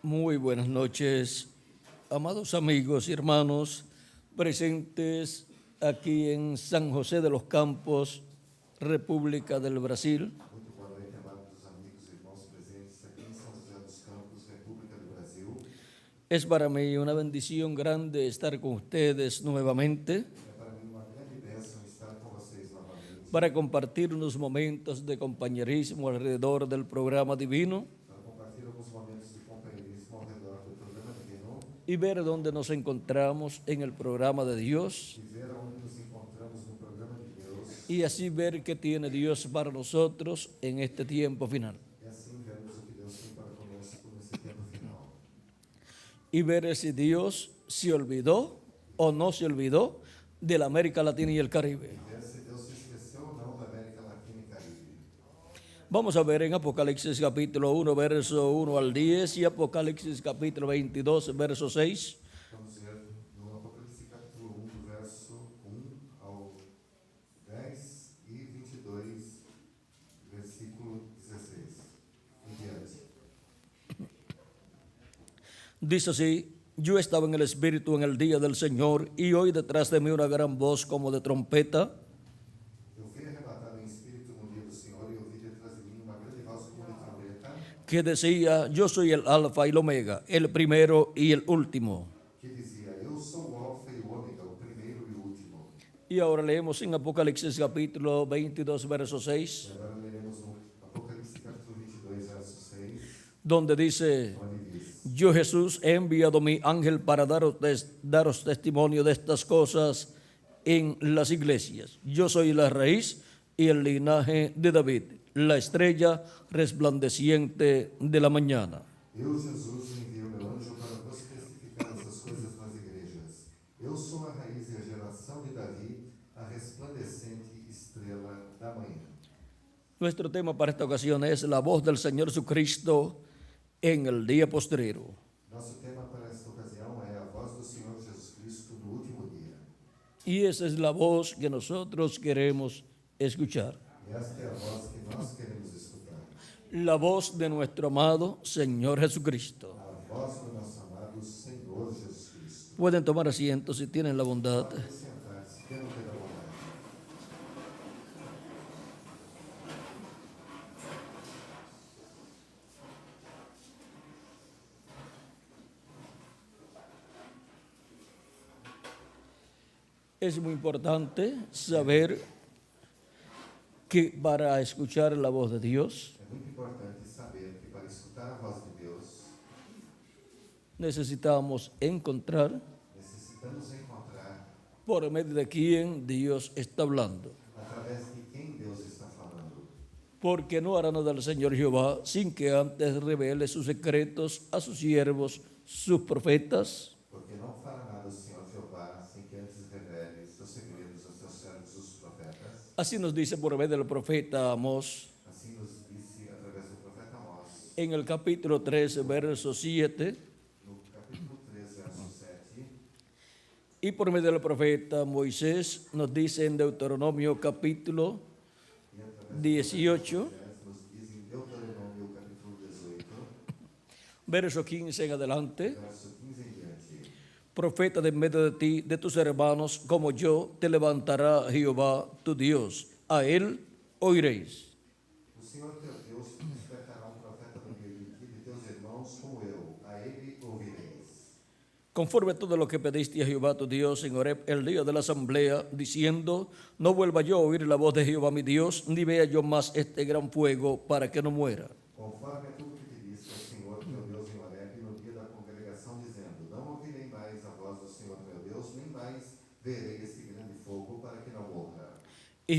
Muy buenas noches, amados amigos y hermanos presentes aquí en San José de los Campos, República del Brasil. Muito boa noite, amados amigos e irmãos presentes aqui em São José dos Campos, República do Brasil. Es para mí una bendición grande estar con ustedes nuevamente É para mim uma grande bênção estar com vocês novamente para compartir unos momentos de compañerismo alrededor del programa divino para compartilhar alguns momentos de companheirismo ao redor do programa divino y ver dónde nos encontramos en el programa de Dios e ver aonde nos encontramos no programa de Deus y así ver qué tiene Dios para nosotros en este tiempo final. e assim vermos o que Deus tem para conosco nesse tempo final. Y ver si Dios se olvidó o no se olvidó de la América Latina y el Caribe. E ver se Deus se esqueceu ou não da América Latina e Caribe. Vamos a ver en Apocalipsis capítulo 1, verso 1 al 10 y Apocalipsis capítulo 22, verso 6. Vamos ver no Apocalipse capítulo 1, do verso 1 ao 10 e 22, versículo 16 em diante. Dice así: yo estaba en el Espíritu en el día del Señor y oí detrás de mí una gran voz como de trompeta Eu fui arrebatado em espírito no dia do Senhor e ouvi detrás de mim uma grande voz como de trombeta que decía: yo soy el Alfa y el Omega, el primero y el último. que dizia: Eu sou o Alfa e o Ômega, o primeiro e o último. Y ahora leemos en Apocalipsis capítulo 22, verso 6, E agora leremos no Apocalipse capítulo 22, verso 6, donde dice: onde diz: yo Jesús he enviado mi ángel para daros testimonio de estas cosas en las iglesias. Yo soy la raíz y el linaje de David, la estrella resplandeciente de la mañana. Eu, Jesus, envio meu anjo para vos testificar essas coisas nas igrejas. Eu sou a raiz e a geração de Davi, a resplandecente estrela da manhã. Nuestro tema para esta ocasión es la voz del Señor Jesucristo en el día postrero. Nosso tema para esta ocasião é a voz do Senhor Jesus Cristo no último dia. Y esa es la voz que nosotros queremos escuchar. E esta é a voz que nós queremos escutar. La voz de nuestro amado Señor Jesucristo. A voz do nosso amado Senhor Jesus Cristo. Pueden tomar asiento si tienen la bondad. Pode sentar-se, quero ter a vontade. Es muy importante saber que para escuchar la voz de Dios É muito importante saber que para escutar a voz de Deus, necesitamos encontrar necessitamos encontrar por medio de quién Dios está hablando. através de quem Deus está falando. Porque no hará nada el Señor Jehová sin que antes revele sus secretos a sus siervos, sus profetas. Porque não fará nada o Senhor Jeová sem que antes revele seus segredos aos seus servos, os profetas. Así nos dice por medio del profeta Amós Assim nos disse através do profeta Amós, en el capítulo 13, verso 7, no capítulo 3, verso 7, y por medio del profeta Moisés nos dice en Deuteronomio capítulo e através 18, nos diz em Deuteronômio, capítulo 18, verso 15 en adelante: verso 15 em diante. profeta de en medio de ti, de tus hermanos, como yo, te levantará Jehová tu Dios. A él oiréis. O Senhor teu Deus te despertará um profeta no meio de ti, de teus irmãos, como eu. A ele ouvireis. Conforme todo lo que pediste a Jehová tu Dios en Horeb el día de la asamblea, diciendo: no vuelva yo a oír la voz de Jehová mi Dios, ni vea yo más este gran fuego, para que no muera. Conforme tudo que pediste ao Senhor teu Deus em Horebe no dia da congregação, dizendo: não ouvirei mais a voz do Senhor meu Deus, nem mais verei esse grande fogo, para que não morra. Y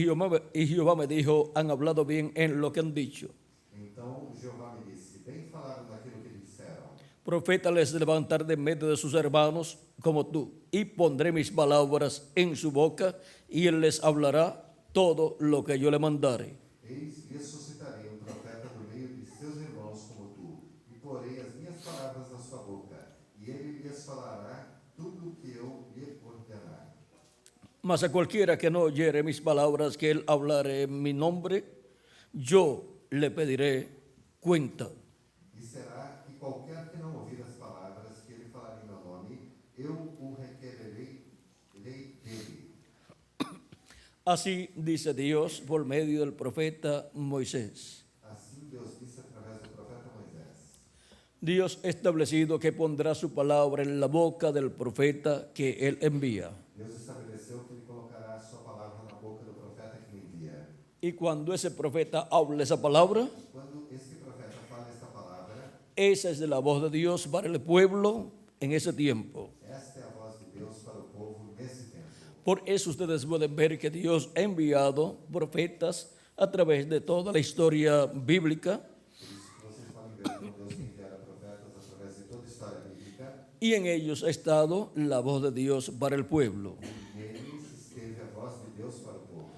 Jehová me dijo: han hablado bien en lo que han dicho. Então Jeová me disse: bem falaram daquilo que lhe disseram. Profeta les levantaré de en medio de sus hermanos como tú, y pondré mis palabras en su boca, y él les hablará todo lo que yo le mandare. Eis, lhe suscitarei um profeta do meio de seus irmãos como tu, e porei as minhas palavras na sua boca, e ele lhes falará tudo o que eu lhe ordenar. Mas a cualquiera que no oyere mis palabras que él hablare en mi nombre, yo le pediré cuenta. E será que qualquer que não ouvir Así dice Dios por medio del profeta Moisés. Assim Deus disse através do profeta Moisés. Dios ha establecido que pondrá su palabra en la boca del profeta que él envía. Deus estabeleceu que ele colocará a sua palavra na boca do profeta que ele envia. Y cuando ese profeta hable esa palabra, Quando este profeta fala esta palavra, esa es la voz de Dios para el pueblo en ese tiempo. esta é a voz de Deus para o povo nesse tempo. Por eso ustedes pueden ver que Dios ha enviado profetas a través de toda la historia bíblica, Por isso que vocês podem ver como Deus tem enviado profetas através de toda a história bíblica. y en ellos ha estado la voz de Dios para el pueblo. Neles esteve a voz de Deus para o povo.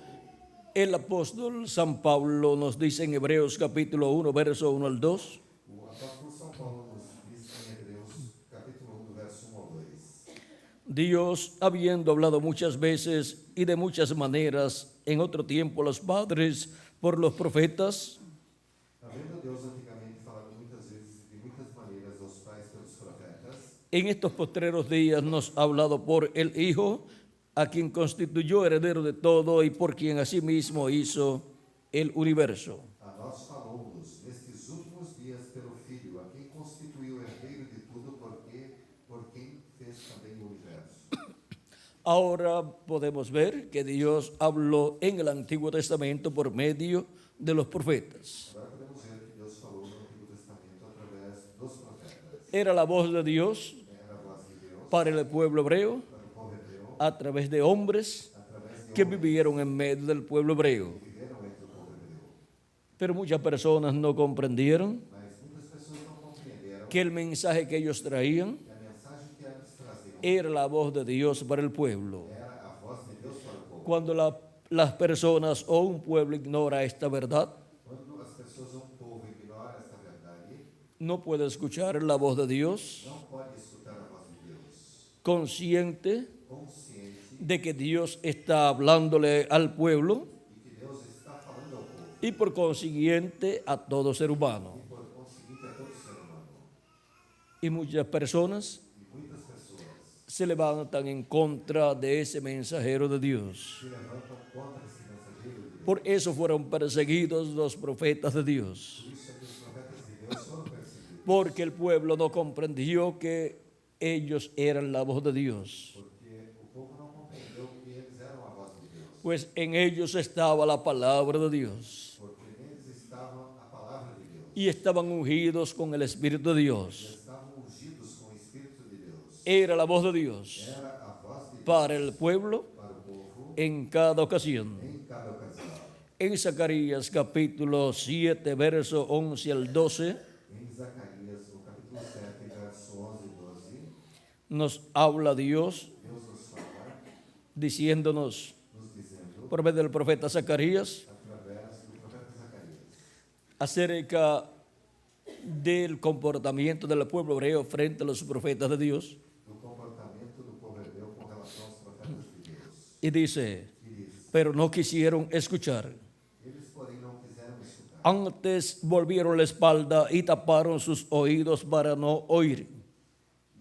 El apóstol San Pablo nos dice en Hebreos capítulo 1, verso 1 al 2, O apóstolo São Paulo nos diz em Hebreus, capítulo 1, do verso 1 ao 2. Dios, habiendo hablado muchas veces y de muchas maneras en otro tiempo a los padres por los profetas, Havendo Deus antigamente falado muitas vezes e de muitas maneiras aos pais pelos profetas, en estos postreros días nos ha hablado por el Hijo, a quien constituyó heredero de todo y por quien asimismo hizo el universo. a nós falou-nos nestes últimos dias pelo Filho, a quem constituiu herdeiro de tudo, por quem fez também o universo. Ahora podemos ver que Dios habló en el Antiguo Testamento por medio de los profetas. Agora podemos ver que Deus falou no Antigo Testamento através dos profetas. Era la voz de Dios Era a voz de Deus para el pueblo hebreo para o povo hebreu, a través de hombres através de que homens vivieron en medio del pueblo hebreo. que viveram entre o povo hebreu. Pero muchas personas no comprendieron Mas muitas pessoas não compreenderam que el mensaje que ellos traían que a mensagem que eles traziam era la voz de Dios para el pueblo. era a voz de Deus para o povo. Cuando las personas o un pueblo ignora esta verdad, Quando as pessoas, um povo, ignora esta verdade, no puede escuchar la voz de Dios, não pode escutar a voz de Deus. consciente Consciente de que Dios está hablándole al pueblo e que Deus está falando ao povo. y por consiguiente a todo ser humano. E por conseguinte a todo ser humano. Y muchas personas E muitas pessoas se levantan en contra de ese mensajero de Dios. se levantam contra esse mensageiro de Deus. Por eso fueron perseguidos los profetas de Dios, Por isso é que os profetas de Deus foram perseguidos. porque el pueblo no comprendió que ellos eran la voz de Dios, Porque o povo não compreendeu que eles eram a voz de Deus. pues en ellos estaba la palabra de Dios Porque neles estava a palavra de Deus. y estaban ungidos con el Espíritu de E Dios. estavam ungidos com o Espírito de Deus. Era la voz de Dios Era a voz de Deus para el pueblo para o povo en cada ocasión. em cada ocasião. En Zacarías capítulo 7, verso 11 al 12, Em Zacarias, no capítulo 7, verso 11 e 12, nos habla Dios Deus nos fala, diciéndonos nos dizendo, por medio del profeta Zacarías através do profeta Zacarias, acerca del comportamiento del pueblo hebreo frente a los profetas de Dios. do comportamento do povo hebreu com relação aos profetas de Deus. Y dice, E diz, pero no quisieron escuchar. eles, porém, não quiseram escutar. Antes volvieron la espalda y taparon sus oídos para no oír.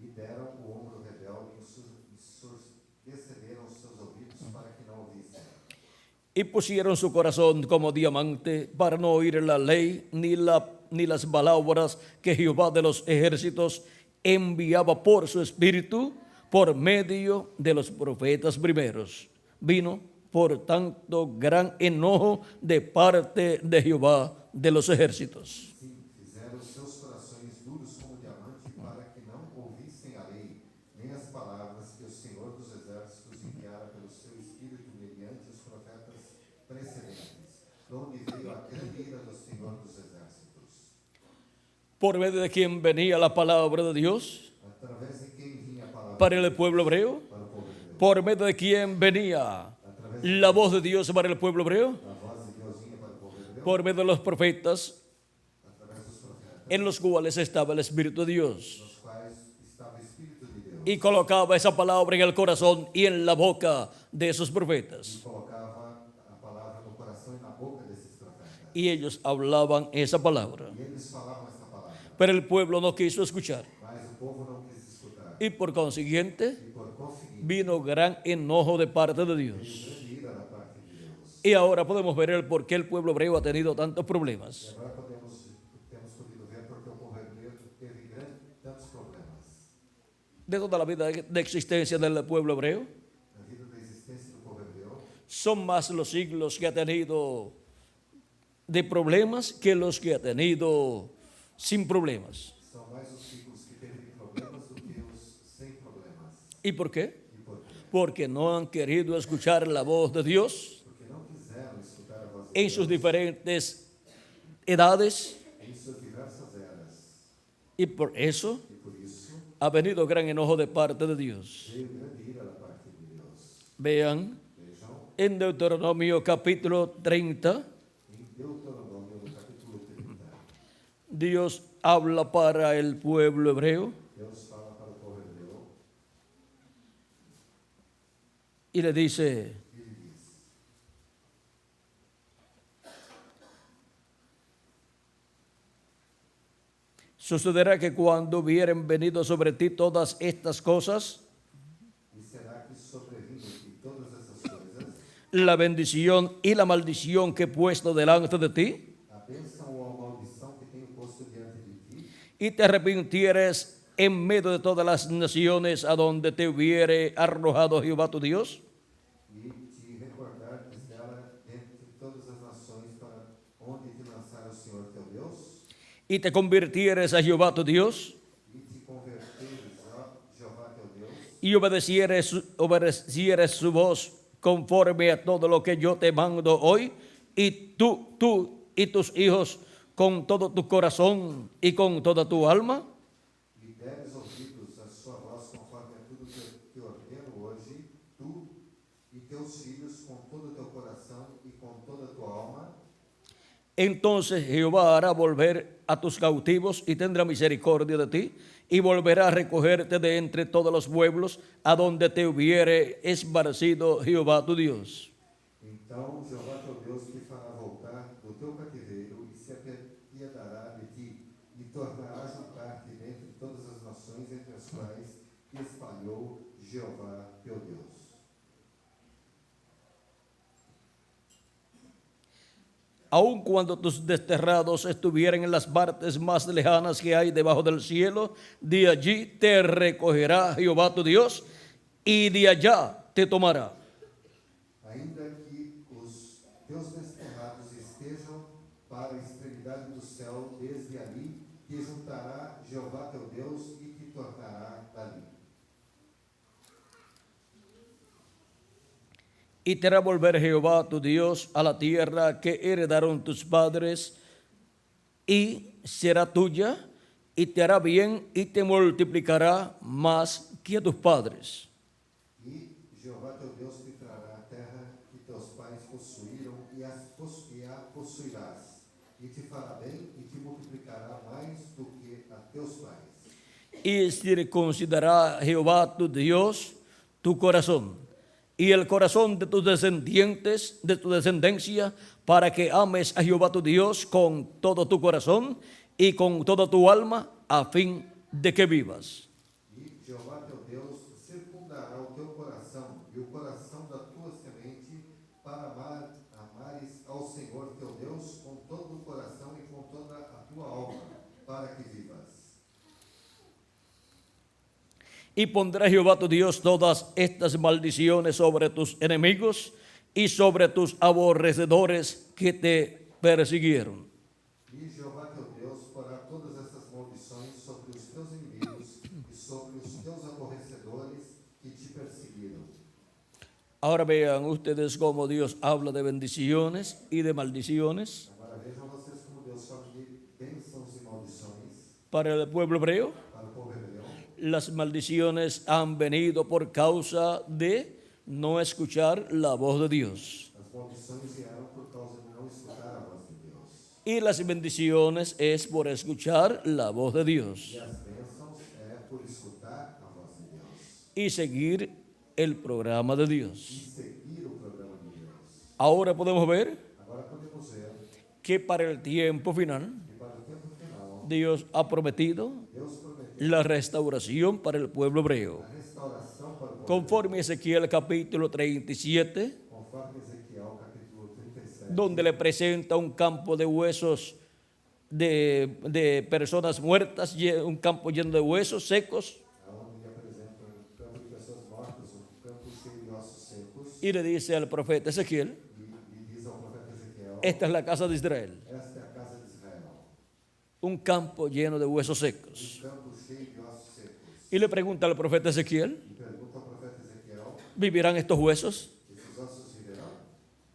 E deram o ombro rebelde e excederam os seus ouvidos para que não ouvissem. Y pusieron su corazón como diamante para no oír la ley ni las palabras que Jehová de los ejércitos enviaba por su espíritu por medio de los profetas primeros. Vino, por tanto, gran enojo de parte de Jehová de los ejércitos. Sim, fizeram os seus corações duros como diamante para que não ouvissem a lei, nem as palavras que o Senhor dos Exércitos enviara pelo seu Espírito mediante os profetas precedentes, de onde veio a grande ira do Senhor dos Exércitos. Por medio de quien venía la palabra de Dios Através de quem vinha a palavra para el pueblo hebreo, para o povo hebreu? por medio de quien venía la voz de Dios para el pueblo hebreo, A voz de Deus vinha para o povo hebreu? por medio de los profetas Através dos profetas, en los cuales estaba el Espíritu de Dios. nos quais estava o Espírito de Deus. Y colocaba esa palabra en el corazón y en la boca de esos profetas. Colocava a palavra no coração e na boca desses profetas. Y ellos hablaban esa palabra. E eles falavam esta palavra, Pero el pueblo no quiso escuchar. mas o povo não quis escutar. Y por consiguiente E por conseguinte, vino gran enojo de parte de Dios. grande ira da parte de Deus. Y ahora podemos ver el por qué el pueblo hebreo ha tenido tantos E problemas. agora temos podido ver porque o povo hebreu teve tantos problemas De toda la vida de existencia del pueblo hebreo, na vida da existência do povo hebreu. son más los siglos que ha tenido de problemas que los que ha tenido sin problemas. São mais os ciclos que teve de problemas do que os sem problemas. ¿Y por qué? E por quê? Porque no han querido escuchar la voz de Dios Porque não quiseram escutar a voz de en Deus sus diferentes edades, em suas diversas eras. y por eso E por isso ha venido gran enojo de parte de Dios. veio grande ira da parte de Deus. Vean Vejam en Deuteronomio capítulo 30, em Deuteronômio, no capítulo 30, Dios habla para el pueblo hebreo Deus fala para o povo hebreu y le dice, e lhe diz: sucederá que cuando hubieren venido sobre ti todas estas cosas, E será que sobrevindo-te todas essas coisas, la bendición y la maldición que he puesto delante de ti, a bênção ou a maldição que tenho posto diante de ti, y te arrepintieres en medio de todas las naciones a donde te hubiere arrojado Jehová tu Dios, e te recordares dela dentre todas as nações para onde te lançar o Senhor teu Deus, y te convirtieres a Jehová tu Dios, e te converteres a Jeová teu Deus, y obedecieres su voz conforme a todo lo que yo te mando hoy, y tú y tus hijos con todo tu corazón y con toda tu alma, e deres ouvidos a sua voz conforme a tudo que eu te ordeno hoje, tu e teus filhos com todo o teu coração e com toda a tua alma, entonces Jehová hará volver a tus cautivos y tendrá misericordia de ti, y volverá a recogerte de entre todos los pueblos a donde te hubiere esparcido Jehová tu Dios. então Jeová teu Deus te fará voltar do teu cativeiro e se apiedará de ti, e tornará a juntar-te dentre todas as nações entre as quais te espalhou Jeová teu Deus. Aun cuando tus desterrados estuvieran en las partes más lejanas que hay debajo del cielo, de allí te recogerá Jehová tu Dios, y de allá te tomará. Ainda que os teus desterrados estejam para a extremidade do céu, desde ali te juntará Jeová teu Deus e te tornará dali. Y te hará volver Jehová tu Dios a la tierra que heredaron tus padres, y será tuya, y te hará bien, y te multiplicará más que a tus padres. E Jeová teu Deus te trará a terra que teus pais possuíram e a possuirás, e te fará bem e te multiplicará mais do que a teus pais. Y circuncidará Jehová tu Dios tu corazón y el corazón de tus descendientes, de tu descendencia, para que ames a Jehová tu Dios con todo tu corazón y con toda tu alma, a fin de que vivas. E Jeová teu Deus circundará o teu coração e o coração da tua semente para amares ao Senhor teu Deus com todo o coração e com toda a tua alma, para que vivas. Y pondrá Jehová tu Dios todas estas maldiciones sobre tus enemigos y sobre tus aborrecedores que te persiguieron. E Jeová teu Deus porá todas essas maldições sobre os teus inimigos e sobre os teus aborrecedores que te perseguiram. Ahora vean ustedes cómo Dios habla de bendiciones y de maldiciones Agora vejam vocês como Deus fala de bênçãos e maldições para el pueblo hebreo. para o povo hebreu. Las maldiciones han venido por causa de no escuchar la voz de Dios. As maldições vieram por causa de não escutar a voz de Deus. Y las bendiciones es por escuchar la voz de Dios E as bênçãos é por escutar a voz de Deus y seguir el programa de e Dios. seguir o programa de Deus. Ahora podemos ver Agora podemos ver que para el tiempo final que para o tempo final, Dios ha prometido Deus prometeu la restauración para el pueblo hebreo. a restauração para o povo Conforme Ezequiel capítulo 37, hebreu, conforme Ezequiel capítulo donde le presenta un campo de huesos de personas muertas, un campo lleno de huesos secos, aonde lhe apresenta campo de pessoas mortas, campo cheio de ossos secos, y le dice al profeta Ezequiel: e diz ao profeta Ezequiel: esta es la casa de Israel, esta é a casa de Israel, un campo lleno de huesos secos. campo cheio de ossos secos. Y le pregunta al profeta Ezequiel: E pergunta ao profeta Ezequiel: ¿vivirán estos huesos? esses ossos viverão?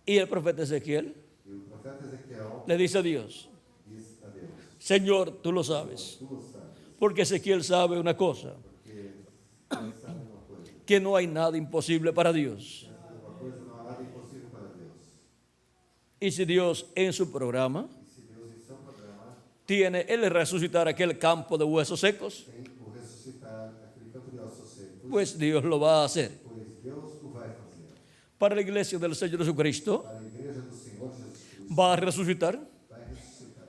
Y el profeta Ezequiel E o profeta Ezequiel le dice a Dios: diz a Deus: Señor, tú lo sabes. tu o sabes, Porque Ezequiel sabe una cosa, porque ele sabe uma coisa. que no hay nada imposible para Dios. Uma coisa não há nada impossível para Deus. Y si Dios en su programa E se Deus em seu programa tiene el resucitar aquel campo de huesos secos, tem o ressuscitar aquele campo de ossos secos, pues Dios lo va a hacer. pois Deus o vai fazer. Para la iglesia del Señor Jesucristo, Para a igreja do Senhor Jesus Cristo, va a resucitar vai ressuscitar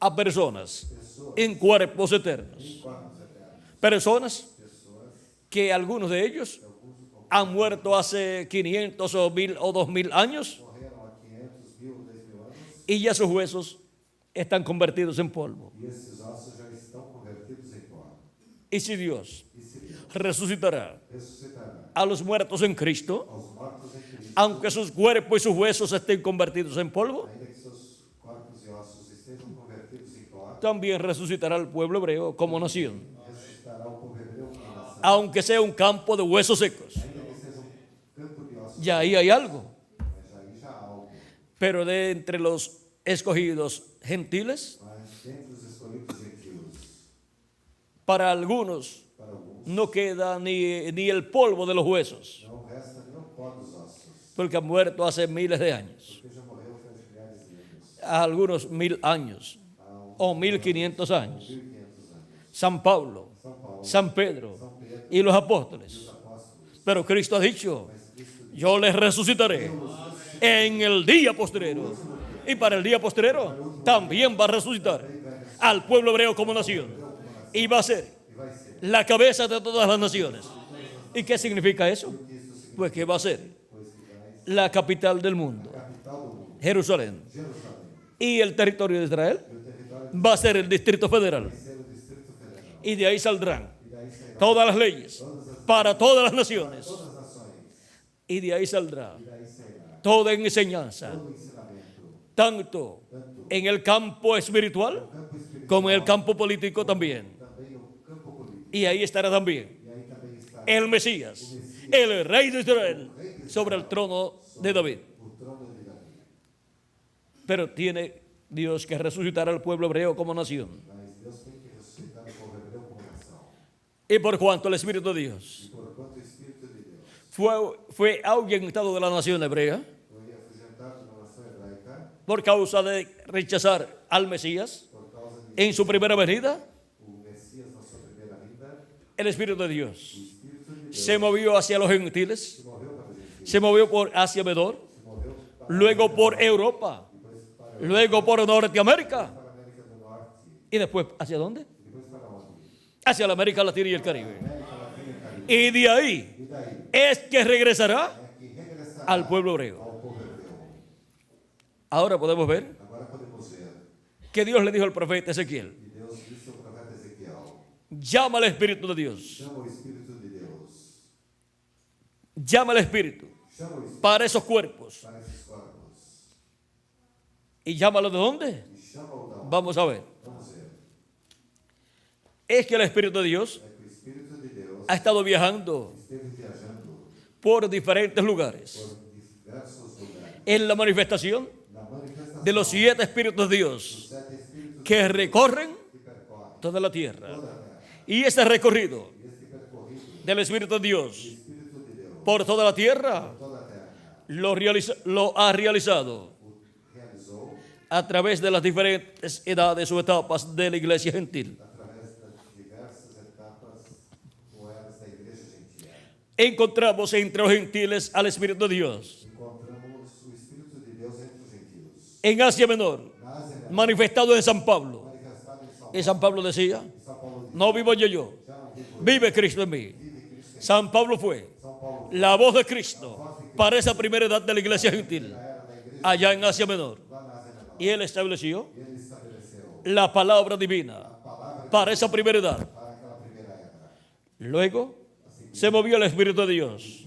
a personas pessoas en cuerpos eternos. em corpos eternos. Personas Pessoas que algunos de ellos que alguns han muerto hace 500 o 1000 o 2000 años morreram há 500, 1000, 10.000 anos y ya sus huesos están convertidos en polvo. e esses ossos já estão convertidos em pó. Y si Dios E se Deus resucitará ressuscitará a los muertos en Cristo, aos mortos em Cristo, aunque sus cuerpos y sus huesos estén convertidos en polvo, ainda que seus corpos e ossos estejam convertidos em pó, también resucitará al pueblo hebreo como nación, ressuscitará o povo hebreu como nação. aunque sea un campo de huesos secos. Ainda que seja campo de ossos, Ya ahí hay algo. mas aí já há algo. Pero de entre los escogidos gentiles, Mas dentre os escolhidos gentios, para algunos para alguns, no queda ni el polvo de los huesos, não resta nem o pó dos ossos, porque han muerto hace miles de años, porque já morreu faz milhares de anos, a algunos 1000 años há o 1500 años. 1500 anos. San Pablo, São Paulo, San Pedro São Pedro y los apóstoles. e os apóstolos, Pero Cristo ha dicho: mas Cristo yo les resucitaré en el día postrero. Y para el día postrero también va a resucitar al pueblo hebreo como nación. Y va a ser e vai ser, la cabeza de todas las naciones. ¿Y qué significa eso? Pues que va a ser pois que vai la capital del mundo, capital do mundo, Jerusalén. Jerusalém, Y el territorio de Israel e o território va a ser el Distrito Federal. vai ser o Distrito Federal. Y de ahí saldrán E daí sairá todas las leyes para todas las naciones. todas as nações. Y de ahí saldrá E daí sairá toda enseñanza, todo o ensinamento, tanto en el campo espiritual campo espiritual, como en el campo político también. também o campo político. Y ahí estará también E aí também está el Mesías, el rey de Israel, sobre el trono de David. o trono de Davi. Pero tiene Dios que resucitar al pueblo hebreo como nación. Mas Deus tem que ressuscitar o povo hebreu como nação. Y por cuanto el Espíritu de Dios E por quanto o Espírito de Deus fue ahuyentado de la nación hebrea foi afugentado na nação hebraica por causa de rechazar al Mesías por causa de en su primera venida, o Messias na sua primeira vinda, el Espíritu de Dios o Espírito de Deus se movió hacia los gentiles, se moveu para os gentios, se movió por Asia Menor, se moveu para luego por Europa, depois para luego por Norteamérica a América do Norte y después ¿hacia dónde? e depois para onde? Hacia la América Latina y el Caribe. América Latina e Caribe. Y de ahí E daí es que regresará é que regressará al pueblo hebreo. ao povo hebreu. Ahora podemos ver Agora podemos ver que Dios le dijo al profeta Ezequiel: que Deus disse ao profeta Ezequiel: llama al Espíritu de Dios, chama o Espírito de Deus, llama al Espíritu chama o Espírito para esos cuerpos. para esses corpos ¿Y llámalo de dónde? e chama-o da onde? Vamos a ver. Vamos ver. Es que el Espíritu de Dios É que o Espírito de Deus ha estado viajando esteve viajando por diferentes lugares por diversos lugares en la manifestación na manifestação de los 7 Espíritus de Dios dos 7 Espíritos que recorren que percorrem toda la tierra. toda a terra. Y ese recorrido E este percorrido del Espíritu de Dios Espírito de Deus por toda la tierra toda a terra lo ha realizado o realizou a través de las diferentes edades o etapas de la iglesia gentil. através das diversas etapas ou eras da igreja gentil. Encontramos entre los gentiles al Espíritu de Dios. Encontramos o Espírito de Deus entre os gentios. En Asia Menor, Na Ásia Menor, manifestado en San Pablo. manifestado em São Y San Pablo decía: São Paulo diz, no vivo yo, já não vivo eu, vive Cristo en mí. vive Cristo em San Pablo fue São Paulo la voz de Cristo para esa primera edad de la iglesia gentil. já era da igreja allá en Asia Menor. lá na Ásia Menor. Y él estableció E ele estabeleceu la palabra divina a palavra para esa primera edad. para aquela primeira era. Luego se movió el Espíritu de Dios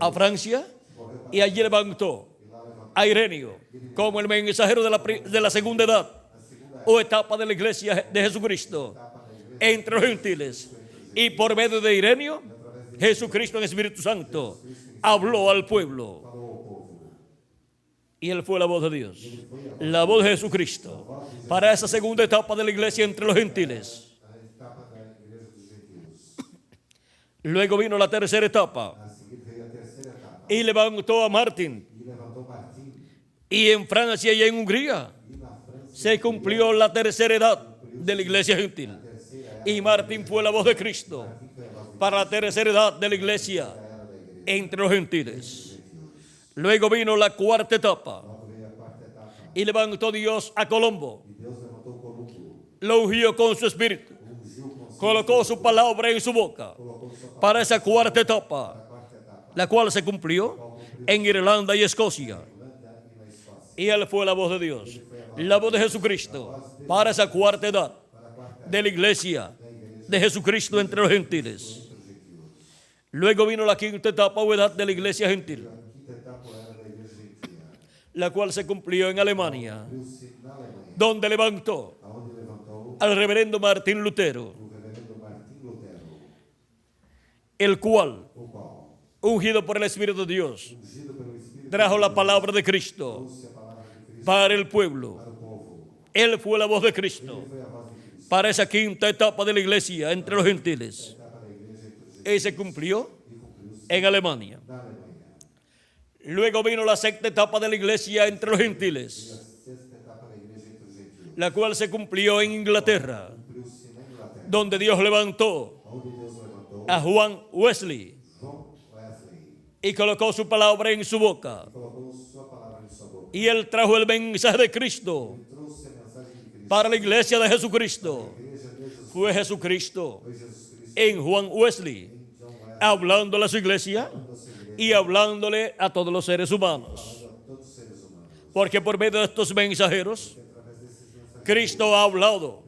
a Francia y allí levantó a Ireneo como el mensajero de la segunda edad o etapa de la iglesia de Jesucristo entre los gentiles. Y por medio de Ireneo, Jesucristo en Espíritu Santo habló al pueblo. Y él fue la voz de Dios, la voz de Jesucristo para esa segunda etapa de la iglesia entre los gentiles. A etapa da igreja dos gentios. Luego vino la tercera etapa A seguir veio a terceira etapa. y levantó a Martín. E levantou Martim. Y en Francia y en Hungría E na França, se cumplió la tercera edad de la iglesia gentil. Y Martín fue la voz de Cristo para la tercera edad de la iglesia entre los gentiles. Luego vino la cuarta etapa logo veio a quarta etapa. y levantó Dios a Colombo. E Deus levantou Columbo. Lo ungió con su espíritu, Ungiu com seu colocó su palabra en su boca colocou sua palavra para esa cuarta etapa, na quarta etapa. la cual se cumplió en Irlanda y Escocia. Irlanda e na Escócia. Y él fue la voz de Dios, la voz de Jesucristo para esa cuarta edad de la iglesia de Jesucristo entre los gentiles. Luego vino la quinta etapa o edad de la iglesia gentil, A quinta etapa era da igreja gentia. la cual se cumplió en Alemania, Cumpriu-se na Alemanha, donde levantó aonde levantou al reverendo Martín Lutero, o reverendo Martim Lutero, el cual, o qual, ungido por el Espíritu de Dios, ungido pelo Espírito, trajo la palabra de Cristo trouxe a palavra de Cristo para el pueblo. para o povo. Él fue la voz de Cristo Foi a voz de Cristo. para esa quinta etapa de la iglesia entre los gentiles. Etapa da igreja entre os gentios. Y se cumplió E cumpriu-se en Alemania. na Alemanha. Luego vino la sexta etapa de la iglesia entre los E gentiles, a sexta etapa da igreja entre os gentios. la cual se cumplió en Inglaterra, Cumpriu-se na Inglaterra, donde Dios levantó onde Deus levantou a Juan Wesley John Wesley. y colocó su palabra en su boca. Colocou sua palavra em sua boca. Y él trajo el mensaje de Cristo Trouxe a mensagem de Cristo. para la iglesia de Jesucristo. A igreja de Jesus Fue Jesucristo foi Jesus Cristo en Juan Wesley, John Wesley, hablándole a su iglesia a sua igreja, y hablándole a todos los seres humanos. a todos os seres humanos. Porque por medio de estos mensajeros, Através desses mensagens, Cristo ha hablado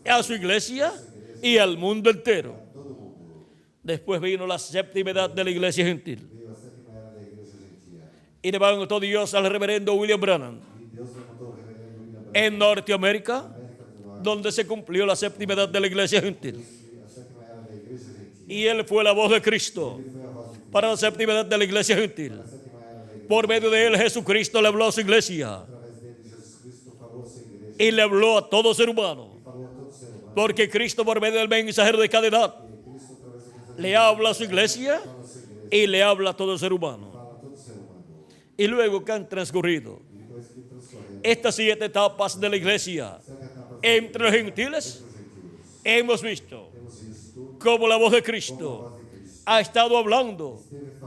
a su iglesia y al mundo entero. todo mundo Después vino la séptima edad de la iglesia gentil veio a sétima era da igreja gentia. y levantó Dios al reverendo William Branham E Deus levantou o reverendo William Branham, en Norteamérica, América do Norte, donde se cumplió la séptima edad de la iglesia gentil. a sétima era da igreja gentia. Y él fue la voz de Cristo Ele foi a voz de Cristo. para la séptima edad de la iglesia gentil. A sétima era da igreja. Por medio de él Jesucristo le habló a su iglesia Através dele, Jesus Cristo falou a sua igreja. y le habló a todo ser humano. Falou a todo ser humano. Porque Cristo por medio del mensajero de cada edad E Cristo, através do mensageiro, le habla a su iglesia fala a sua igreja. y le habla a todo ser humano. Fala a todo ser humano. Y luego que han transcurrido E depois que transcorreu estas 7 etapas de la iglesia sete etapas entre los gentiles, dos gentios, hemos visto temos visto cómo la voz de a Cristo voz de Cristo ha estado hablando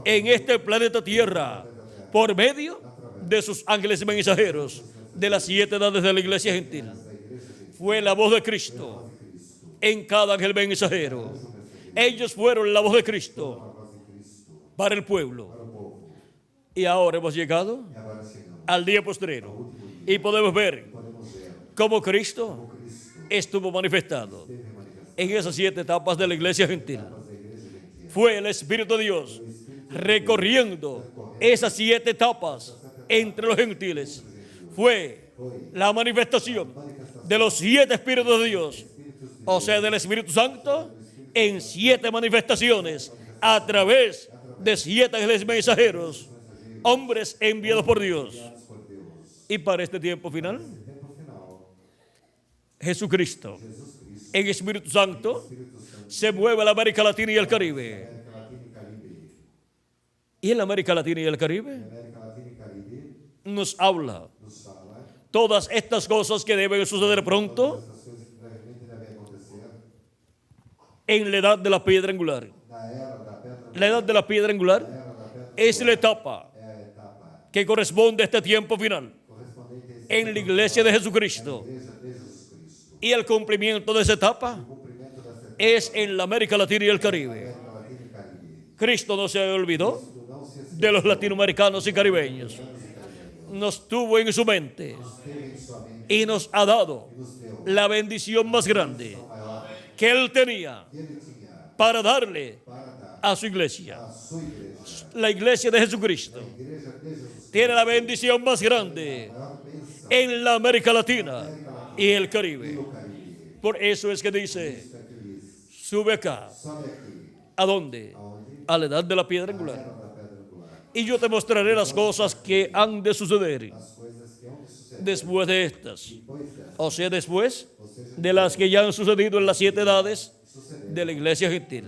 en este planeta Tierra por medio de sus ángeles mensajeros de las 7 edades de la iglesia gentil. da igreja gentil. Fue la voz de Cristo en cada ángel mensajero. Ellos fueron la voz de Cristo A voz de Cristo para el pueblo. para o povo. Y ahora hemos llegado E agora chegamos. al día postrero y podemos ver Podemos ver cómo Cristo como Cristo estuvo manifestado teve manifestado en esas 7 etapas de la iglesia gentil. da igreja gentil. Fue el Espíritu de Dios recorriendo esas 7 etapas entre los gentiles. Fue la manifestación de los 7 Espíritus de Dios, o sea, del Espíritu Santo, en 7 manifestaciones a través de 7 ángeles mensajeros, hombres enviados por Dios. Por Deus. Y para este tiempo final, Tempo final, Jesucristo, Jesus Cristo, en Espíritu Santo, Espírito Santo, se mueve a la América Latina y el Caribe. América Latina e Caribe. Y en la América Latina y el Caribe América Latina e Caribe nos habla nos fala todas estas cosas que deben suceder pronto essas coisas que brevemente devem acontecer en la edad de la piedra angular. da era da pedra. La edad de la piedra angular A era da pedra es la etapa é a etapa que corresponde a este tiempo final correspondente a esse en la iglesia de Jesucristo. igreja de Jesus Cristo. Y el cumplimiento de esa etapa O cumprimento dessa etapa es en la América Latina y el Caribe. América Latina e Caribe. Cristo no se olvidó Cristo não se esquece de los latinoamericanos y caribeños. nos tuvo en su mente teve em sua mente y nos ha dado e nos deu la bendición más grande maior que Él tenía que ele tinha para darle para dar a su iglesia. à sua igreja. La iglesia de Jesucristo A igreja de Jesus tiene la bendición más grande a maior bênção en la América Latina y el Caribe. no Caribe. Por eso es que dice, Isso é que ele diz. sube acá. Sobe aqui, ¿A dónde? aonde? A la edad de la piedra A angular. era da pedra angular. Y yo te mostraré las cosas que han de suceder As coisas que hão de suceder después de estas. depois dessa, O sea, después ou seja, de las que ya han sucedido en las 7 edades de la iglesia gentil.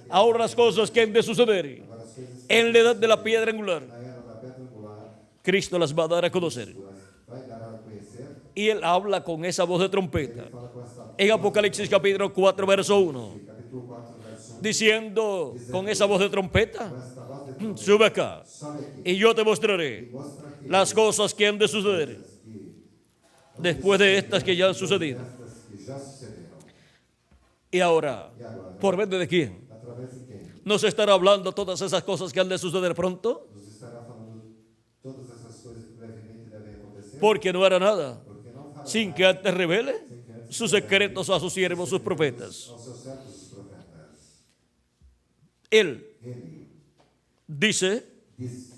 Ahora las cosas que han de suceder agora as coisas en la edad de la piedra angular, na era da pedra angular, Cristo las va a dar a conocer. vai dar a conhecer. Y Él habla con esa voz de trompeta. Fala com essa En Apocalipsis capítulo 4, verso 1, capítulo 4, verso 1, diciendo con esa voz de trompeta, com esta voz de trombeta, sube acá sobe aqui y yo te mostraré mostra aqui las cosas que han de suceder que después de estas que ya han sucedido. estas que já sucederão. Y ahora, E agora, ¿por medio de quién? através de quem? ¿Nos estará hablando todas esas cosas que han de suceder pronto? Nos estará falando todas essas coisas que brevemente devem acontecer? Porque no hará nada Porque não fará sin que antes revele sus secretos a sus siervos, sus profetas. aos seus servos os profetas. Él Ele dice disse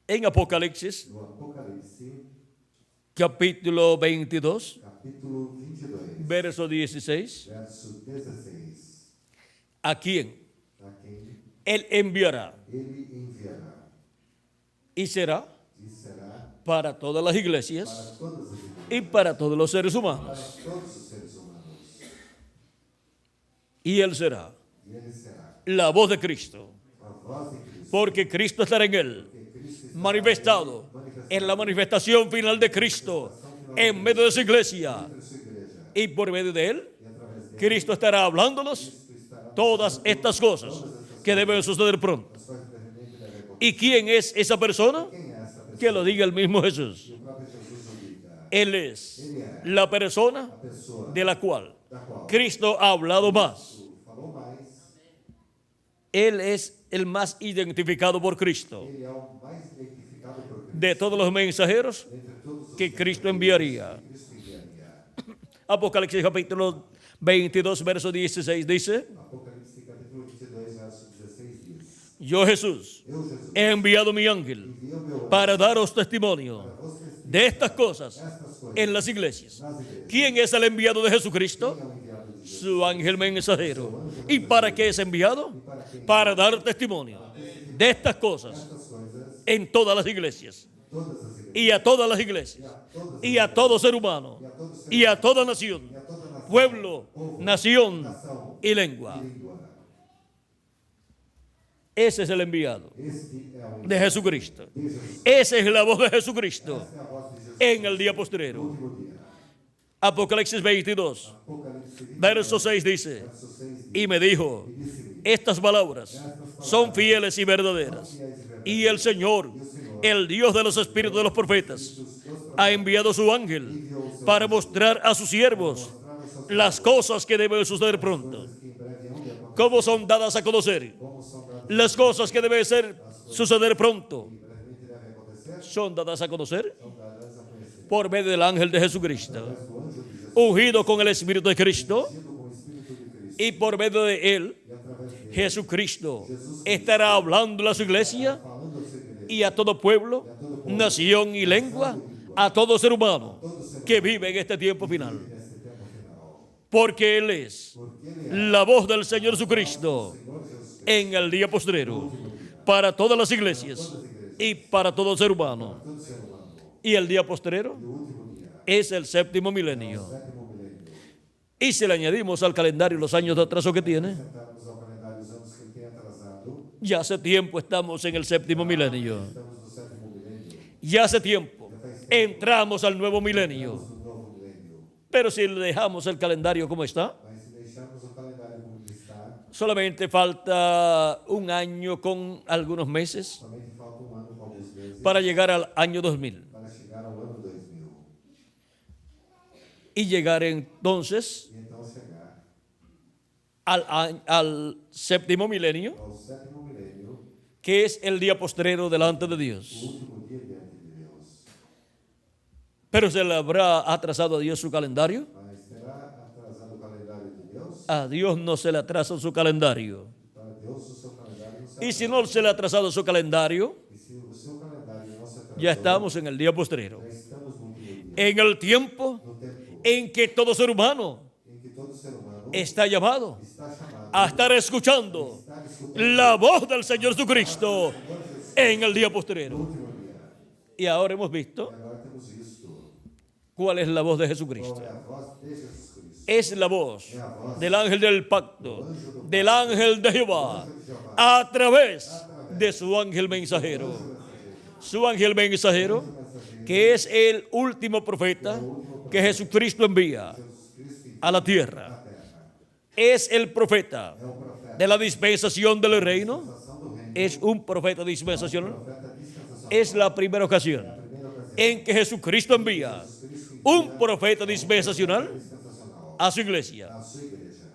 en Apocalipsis no Apocalipse, capítulo 22, capítulo 22, verso 16, verso 16, a quién a quem Él enviará ele enviará y será e será para todas las para iglesias todas as igrejas, y para todos los seres para humanos. todos os seres humanos. Y Él será E ele será la voz de Cristo, a voz de Cristo, porque Cristo estará en Él, porque Cristo está manifestado en la manifestación final de Cristo en medio de su iglesia. entre sua igreja Y por medio de Él, e através dele, Cristo estará hablándonos Cristo estará todas estas cosas que deben suceder pronto. as coisas brevemente devem acontecer. ¿Y quién es esa persona? Quem é essa pessoa? Que lo diga el mismo Jesús. Que o próprio Jesus o diga. Él es la persona A pessoa de la cual da qual Cristo ha hablado más. falou mais, Él es el más identificado por Cristo ele é o mais identificado por Cristo. de todos los mensajeros Entre todos os que Cristo enviaría. que Cristo enviaria. Apocalipsis capítulo 22, verso 16 dice, Apocalipse capítulo 22, verso 16 diz: yo Jesús Eu, Jesus, he enviado mi ángel envio meu anjo para daros testimonio para vos testificar de estas cosas estas coisas en las iglesias. nas igrejas. ¿Quién es el enviado de Jesucristo? Quem é o enviado de Deus? Su ángel mensajero. ¿Y para qué es enviado? Para dar testimonio de estas cosas Estas coisas, en todas las iglesias todas as igrejas, y a todas las iglesias y a todo ser humano y a toda nación, e a toda nação, pueblo, nación nação y lengua. e língua. Ese es el enviado Este é o de Jesucristo. de Jesus. Esa es la voz de Jesucristo Esta é a voz de Jesus en el día no postrero. último dia. Apocalipsis 22, Apocalipse 20, verso 6 dice, verso 6 diz: y me dijo, E disse-me: estas palabras son fieles y verdaderas. Y el Señor, el Dios de los espíritus de los profetas, ha enviado su ángel para mostrar a sus siervos las cosas que deben suceder pronto. que em breve hão de acontecer, ¿Cómo son dadas a conocer? como são dadas Las cosas que deben suceder pronto que brevemente devem acontecer, son dadas a conocer são dadas a conhecer. por medio del ángel de Jesucristo, Através do anjo de Jesus, ungido con el Espíritu de Cristo, ungido com o Espírito de Cristo, y por medio de él, e através dele, Jesucristo estará hablando a su iglesia falando ao seu igreja, y a todo pueblo, nación y lengua, a todo ser humano que vive en este tiempo final. nesse tempo final. Porque Él es Porque ele é la voz del Señor Jesucristo Senhor Jesus, en el día postrero para todas las iglesias y para todo ser humano. todo ser humano. Y el día postrero E o último dia, es el séptimo milenio. sétimo milênio. Y si le añadimos al calendario los años de atraso que tiene, Sentarmos ao calendário os anos que ele tem atrasado, ya hace tiempo estamos en el séptimo milenio. estamos no sétimo milênio, Ya hace tiempo entramos al nuevo milenio. no novo milênio. Pero si le dejamos el calendario como está, Mas se deixarmos o calendário como ele está, solamente falta un año con algunos meses somente falta ano com alguns meses para llegar al año 2000. para chegar ao ano 2000. Y llegar entonces E então chegar al séptimo milenio, ao sétimo milênio, que es el día postrero delante de o Dios. último dia diante de Deus. Pero se le habrá atrasado a Dios su calendario. Mas terá atrasado o calendário de Deus? A Dios no se le atrasa su calendario. Para Deus, o seu calendário não se Y si atrasa. no se le ha atrasado su calendario, E se o seu calendário não se atrasou, ya estamos en el día postrero. já estamos no último dia. En el tiempo No tempo en que todo ser humano em que todo ser humano está llamado está chamado a estar escuchando estar escutando la voz del Señor Jesucristo en el día no postrero. último dia. Y ahora hemos E visto agora temos visto cuál es la voz de qual Jesucristo. é a voz de Jesus Cristo. Es la voz del ángel del pacto, del ángel de Jehová, a través de su ángel mensajero. Su ángel mensajero, que es el último profeta que Jesucristo envía a la tierra. Es el profeta É o profeta de la dispensación del reino. do reino, Es un profeta dispensacional. profeta dispensacional. Es la primera ocasión Primeira ocasião, en que Jesucristo envía un profeta dispensacional dispensacional a su iglesia. a sua igreja.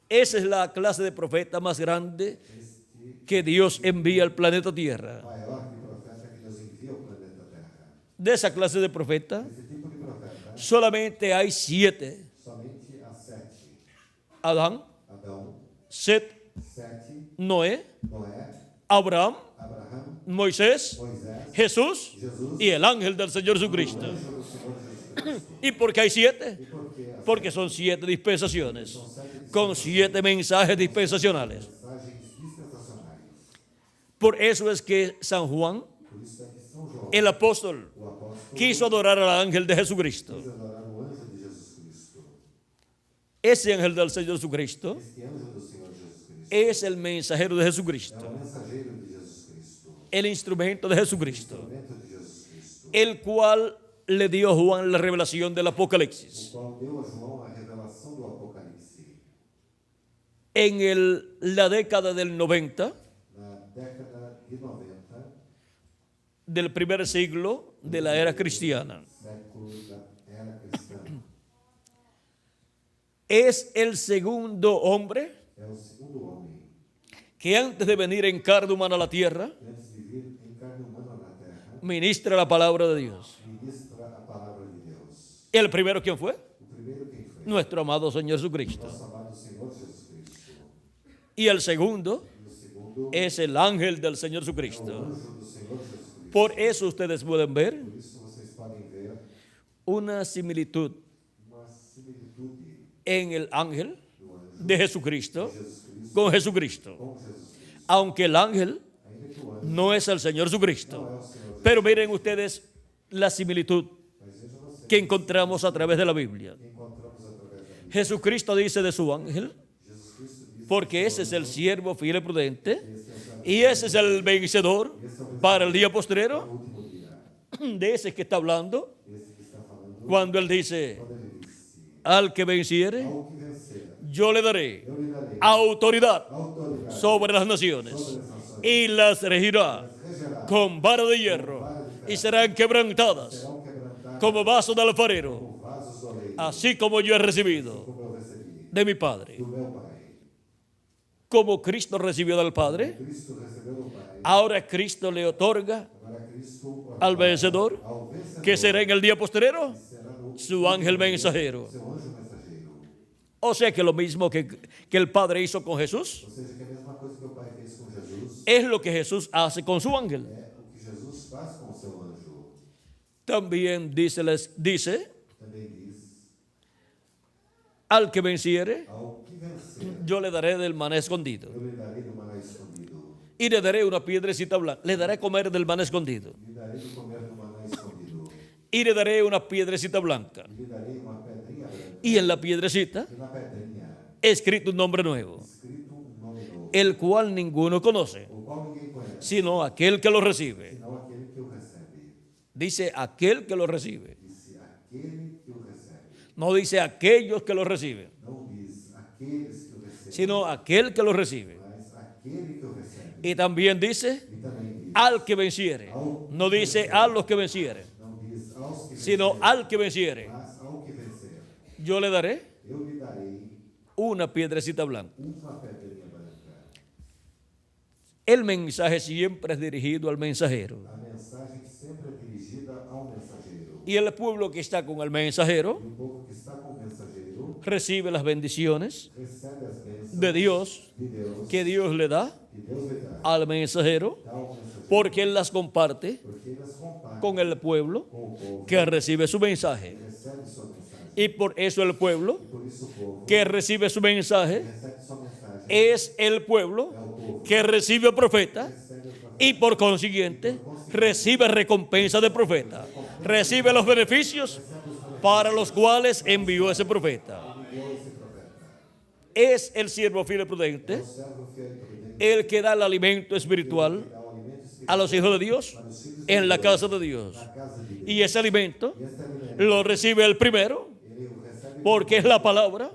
Esa es la clase de profeta más grande que Dios envía al planeta Tierra. Maior que profeta que Deus envia ao planeta Terra. De esa clase de profeta, Esse tipo de profeta, solamente hay 7. somente há 7. Adán, Adão, Set, 7, Noé, Noé, Abraham, Abraão, Moisés, Moisés, Jesús Jesus, y el ángel del Señor Jesucristo. anjo do Senhor Jesus Cristo. ¿Y por qué hay 7? E por que as Porque son 7 dispensaciones, 7 con 7 mensajes dispensacionales. mensagens dispensacionais? Por eso es que San Juan, Por isso é que São João, el apóstol, o apóstolo, quiso adorar al ángel de Jesucristo. quis adorar o anjo de Jesus Cristo. Ese ángel del Señor Jesucristo Este anjo do Senhor Jesus Cristo es el mensajero de é Jesucristo, o mensageiro de Jesus Cristo, el instrumento de Jesucristo, instrumento de Jesus Cristo, el cual le dio a Juan la revelación del o Apocalipsis. qual deu a João a revelação do Apocalipse. En la década del 90 Na década de 90, del primer siglo de la era cristiana. século da era cristã, Es el segundo hombre é o segundo homem que antes de venir en carne humana a la tierra, que antes de vir em carne humana na terra, ministra la palabra de Dios. ministra a palavra de Deus. ¿El primero quién fue? O primeiro quem foi? Nuestro amado Señor Jesucristo. Nosso amado Senhor Jesus Cristo. Y el segundo E o segundo es el ángel del Señor é o Jesucristo. anjo do Senhor Jesus Cristo. Por eso ustedes pueden ver Por isso vocês podem ver una similitud uma similitude en el ángel do anjo de Jesucristo de Jesus Cristo con Jesucristo. com Jesus Cristo. Aunque el ángel Ainda que o anjo no es el Señor não é Jesucristo. o Senhor Jesus, Pero miren ustedes la similitud mas vejam vocês que encontramos a través de la Biblia. que encontramos através da Bíblia. Jesucristo dice de su ángel, Jesus Cristo diz porque ese es el siervo fiel y prudente, y ese es el vencedor para el día postrero. no último dia, De ese que está hablando, esse que está falando, cuando él dice, quando ele disse, al que venciere, ao que vencer, yo le daré eu lhe darei autoridad autoridade sobre las naciones y las regirá regerá, con vara de hierro y serán quebrantadas serão quebrantadas como vaso de alfarero, como vasos de oleiro, así como yo he recibido como eu recebi de mi Padre. do meu Pai. Como Cristo recibió del Padre, Cristo recebeu do Pai, ahora Cristo le otorga agora Cristo al vencedor, ao vencedor, que será en el día postrero, será no su ángel mensajero. seu anjo mensageiro. O sea que lo mismo que el Padre hizo con Jesús, Ou seja, que a mesma coisa que o Pai fez com Jesus es lo que Jesús hace con su ángel. é o que Jesus faz com o seu anjo. También dice, Também diz, al que venciere, ao que vencer, yo le daré del maná escondido. eu lhe darei do maná escondido, Y le daré una piedrecita blanca. Le daré a comer del maná escondido. lhe darei de comer do maná escondido, Y le daré una piedrecita blanca. lhe darei uma pedrinha branca, Y en la piedrecita, e na pedrinha escrito un nombre nuevo, escrito um nome novo, el cual ninguno conoce, o qual ninguém conhece, sino aquel que lo recibe. senão aquele que o recebe. Dice aquel que lo recibe. Disse aquele que o recebe. No dice aquellos que lo reciben, Não diz aqueles que o recebem, sino aquel que lo recibe. mas aquele que o recebe. Y también dice E também diz, al que venciere. No dice a los que vencieren, não diz aos que sino vencerem, al que venciere. mas ao que vencer. Yo le daré Eu lhe darei una piedrecita blanca. uma pedrinha branca. El mensaje siempre es dirigido al mensajero. A mensagem sempre é dirigida ao mensageiro. Y el pueblo que está con el mensajero E o povo que está com o mensageiro recibe las bendiciones recebe as bênçãos de Dios de Deus que Dios le da que Deus lhe dá. al mensajero, Dá ao mensageiro. porque él las comparte Porque ele as compara con el pueblo com o povo que recibe su mensaje. que recebe sua mensagem. Y por eso el pueblo Por isso o povo que recibe su mensaje recebe sua mensagem. es el pueblo É o povo que recibe al profeta que recebe o profeta. y por consiguiente recibe recompensa del profeta. Recibe los beneficios para los cuales envió ese profeta. Enviou esse profeta. Es el siervo fiel y prudente O servo fiel e prudente el que da el alimento espiritual dá o alimento espiritual a los hijos de Dios para os filhos en la de Deus, casa de Dios. na casa de Deus. Y ese alimento E este alimento lo recibe el primero ele o recebe porque es la palabra,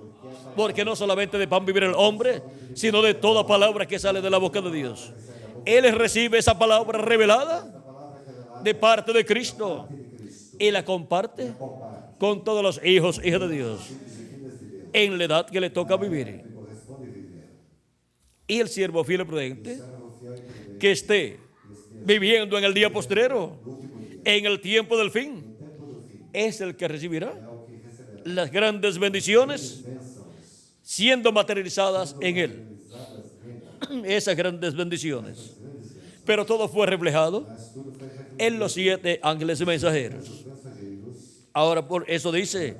porque no solamente de pan vivirá el hombre, sino de toda palabra que sale de la boca de Dios. Él recibe esa palabra revelada de parte de Cristo y la comparte con todos los hijos e hijas de Dios en la edad que le toca vivir. que corresponde viver. Y el siervo fiel y prudente Servo fiel e prudente que esté viviendo en el día postrero, en el tiempo del fin, es el que recibirá é o que receberá las grandes bendiciones bênçãos siendo materializadas en él. realizadas nele. Esas grandes bendiciones. Pero todo fue reflejado Mas tudo foi refletido en los 7 ángeles mensajeros. nos mensageiros. Ahora por eso dice,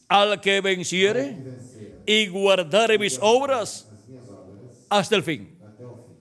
al que venciere Vencer y guardare mis obras as minhas obras hasta el fin. até o fim.